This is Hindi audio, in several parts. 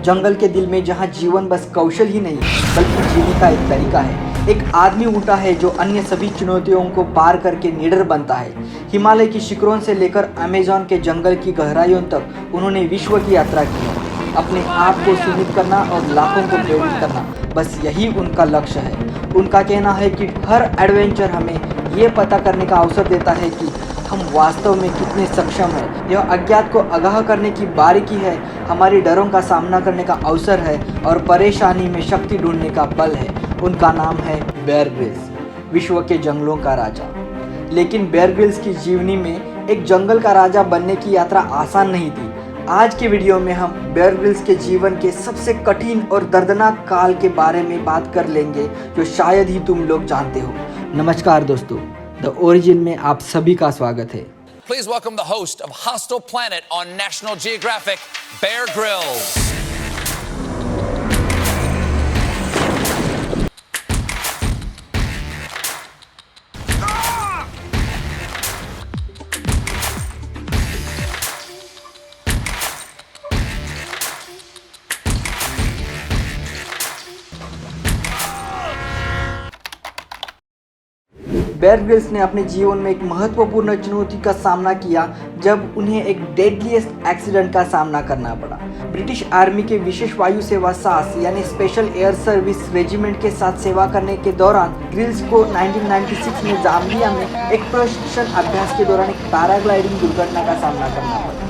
जंगल के दिल में जहाँ जीवन बस कौशल ही नहीं बल्कि जीने का एक तरीका है। एक आदमी उठा है जो अन्य सभी चुनौतियों को पार करके निडर बनता है। हिमालय की शिखरों से लेकर अमेज़न के जंगल की गहराइयों तक उन्होंने विश्व की यात्रा की है। अपने आप को सीमित करना और लाखों को प्रेरित करना, बस यही उनका लक्ष्य है। उनका कहना है कि हर एडवेंचर हमें ये पता करने का अवसर देता है कि हम वास्तव में कितने सक्षम हैं। यह अज्ञात को आगाह करने की बारीकी है, हमारी डरों का सामना करने का अवसर है और परेशानी में शक्ति ढूंढने का बल है। उनका नाम है बेयर ग्रिल्स, विश्व के जंगलों का राजा। लेकिन बेयर ग्रिल्स की जीवनी में एक जंगल का राजा बनने की यात्रा आसान नहीं थी। आज के वीडियो में हम बेयर ग्रिल्स के जीवन के सबसे कठिन और दर्दनाक काल के बारे में बात कर लेंगे जो शायद ही तुम लोग जानते हो। नमस्कार दोस्तों, द ओरिजिन में आप सभी का स्वागत है। Please welcome the host of Hostile Planet on National Geographic, Bear Grylls. Bear Grylls ने अपने जीवन में एक महत्वपूर्ण चुनौती का सामना किया जब उन्हें एक डेडलीस्ट एक्सीडेंट का सामना करना पड़ा। ब्रिटिश आर्मी के विशेष वायु सेवा सास यानी स्पेशल एयर सर्विस रेजिमेंट के साथ सेवा करने के दौरान ग्रिल्स को 1996 में जाम्बिया में एक प्रशिक्षण अभ्यास के दौरान एक पैराग्लाइडिंग दुर्घटना का सामना करना पड़ा।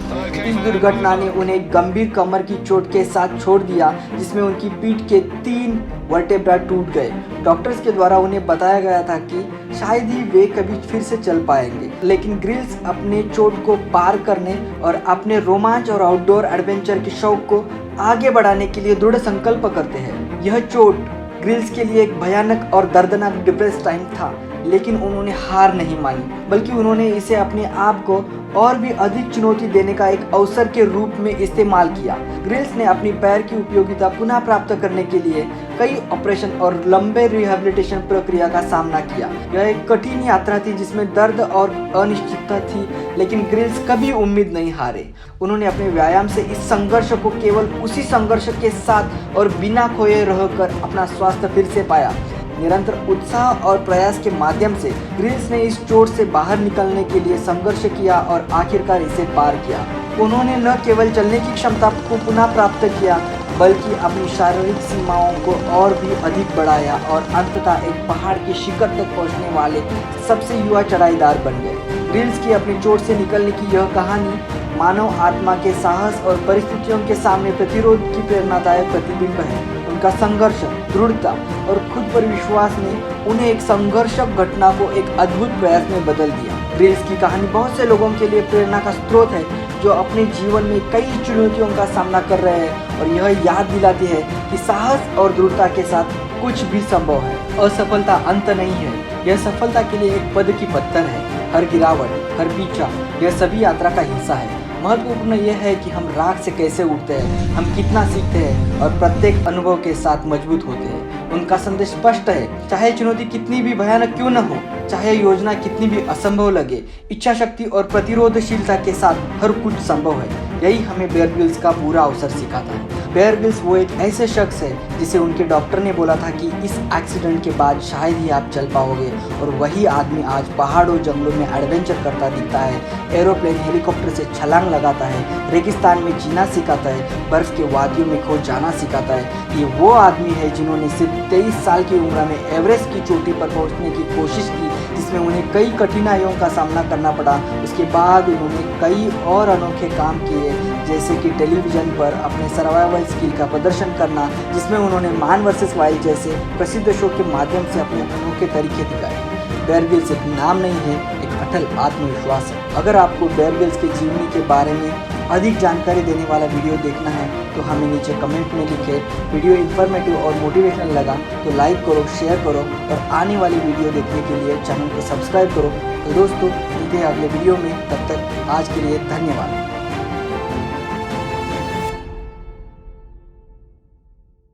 इस दुर्घटना ने उन्हें एक गंभीर कमर की चोट के साथ छोड़ दिया, जिसमें उनकी पीठ के 3 वर्टेब्रा टूट गए। डॉक्टर्स के द्वारा उन्हें बताया गया था कि शायद ही वे कभी फिर से चल पाएंगे, लेकिन ग्रिल्स अपने चोट को पार करने और अपने रोमांच और आउटडोर एडवेंचर के शौक को आगे बढ़ाने के लिए दृढ़ संकल्प करते हैं। यह चोट ग्रिल्स के लिए एक भयानक और दर्दनाक डिप्रेस टाइम था, लेकिन उन्होंने हार नहीं मानी, बल्कि उन्होंने इसे अपने आप को और भी अधिक चुनौती देने का एक अवसर के रूप में इस्तेमाल किया। ग्रिल्स ने अपनी पैर की उपयोगिता पुनः प्राप्त करने के लिए कई ऑपरेशन और लंबे रिहैबिलिटेशन प्रक्रिया का सामना किया। यह एक कठिन यात्रा थी जिसमें दर्द और अनिश्चितता थी, लेकिन ग्रिल्स कभी उम्मीद नहीं हारे। उन्होंने अपने व्यायाम से इस संघर्ष को केवल उसी संघर्ष के साथ और बिना खोए रहकर अपना स्वास्थ्य फिर से पाया। निरंतर उत्साह और प्रयास के माध्यम से ग्रिल्स ने इस चोट से बाहर निकलने के लिए संघर्ष किया और आखिरकार इसे पार किया। उन्होंने न केवल चलने की क्षमता को पुनः प्राप्त किया, बल्कि अपनी शारीरिक सीमाओं को और भी अधिक बढ़ाया और अंततः एक पहाड़ के शिखर तक पहुंचने वाले सबसे युवा चढ़ाईदार बन गए। ग्रिल्स की अपनी चोट से निकलने की यह कहानी मानव आत्मा के साहस और परिस्थितियों के सामने प्रतिरोध की प्रेरणादायक प्रतिबिंब है। उनका संघर्ष, दृढ़ता और खुद पर विश्वास ने उन्हें एक संघर्षक घटना को एक अद्भुत प्रयास में बदल दिया। ग्रिल्स की कहानी बहुत से लोगों के लिए प्रेरणा का स्रोत है जो अपने जीवन में कई चुनौतियों का सामना कर रहे हैं, और यह याद दिलाती है कि साहस और दृढ़ता के साथ कुछ भी संभव है। असफलता अंत नहीं है, यह सफलता के लिए एक पद की पत्थर है। हर गिरावट, हर पीछा, यह सभी यात्रा का हिस्सा है। महत्वपूर्ण यह है कि हम राख से कैसे उठते हैं, हम कितना सीखते हैं और प्रत्येक अनुभव के साथ मजबूत होते हैं। उनका संदेश स्पष्ट है, चाहे चुनौती कितनी भी भयानक क्यों न हो, चाहे योजना कितनी भी असंभव लगे, इच्छा शक्ति और प्रतिरोधशीलता के साथ हर कुछ संभव है। यही हमें बेयर ग्रिल्स का पूरा अवसर सिखाता है। बेयर ग्रिल्स वो एक ऐसे शख्स है जिसे उनके डॉक्टर ने बोला था कि इस एक्सीडेंट के बाद शायद ही आप चल पाओगे, और वही आदमी आज पहाड़ों जंगलों में एडवेंचर करता दिखता है, एरोप्लेन हेलीकॉप्टर से छलांग लगाता है, रेगिस्तान में जीना सिखाता है, बर्फ के वादियों में खो जाना सिखाता है। ये वो आदमी है जिन्होंने सिर्फ 23 साल की उम्र में एवरेस्ट की चोटी पर पहुंचने की कोशिश की, जिसमें उन्हें कई कठिनाइयों का सामना करना पड़ा। उसके बाद उन्होंने कई और अनोखे काम किए, जैसे कि टेलीविज़न पर अपने सर्वाइवल स्किल का प्रदर्शन करना, जिसमें उन्होंने मैन वर्सेस वाइल्ड जैसे प्रसिद्ध शो के माध्यम से अपने अनोखे तरीके दिखाए। बेयर ग्रिल्स एक नाम नहीं है, एक अटल आत्मविश्वास है। अगर आपको बेयर ग्रिल्स के जीवनी के बारे में अधिक जानकारी देने वाला वीडियो देखना है तो हमें नीचे कमेंट में लिखें। वीडियो इन्फॉर्मेटिव और मोटिवेशनल लगा तो लाइक करो, शेयर करो और आने वाली वीडियो देखने के लिए चैनल को सब्सक्राइब करो। तो दोस्तों, मिलते हैं अगले वीडियो में, तब तक आज के लिए धन्यवाद।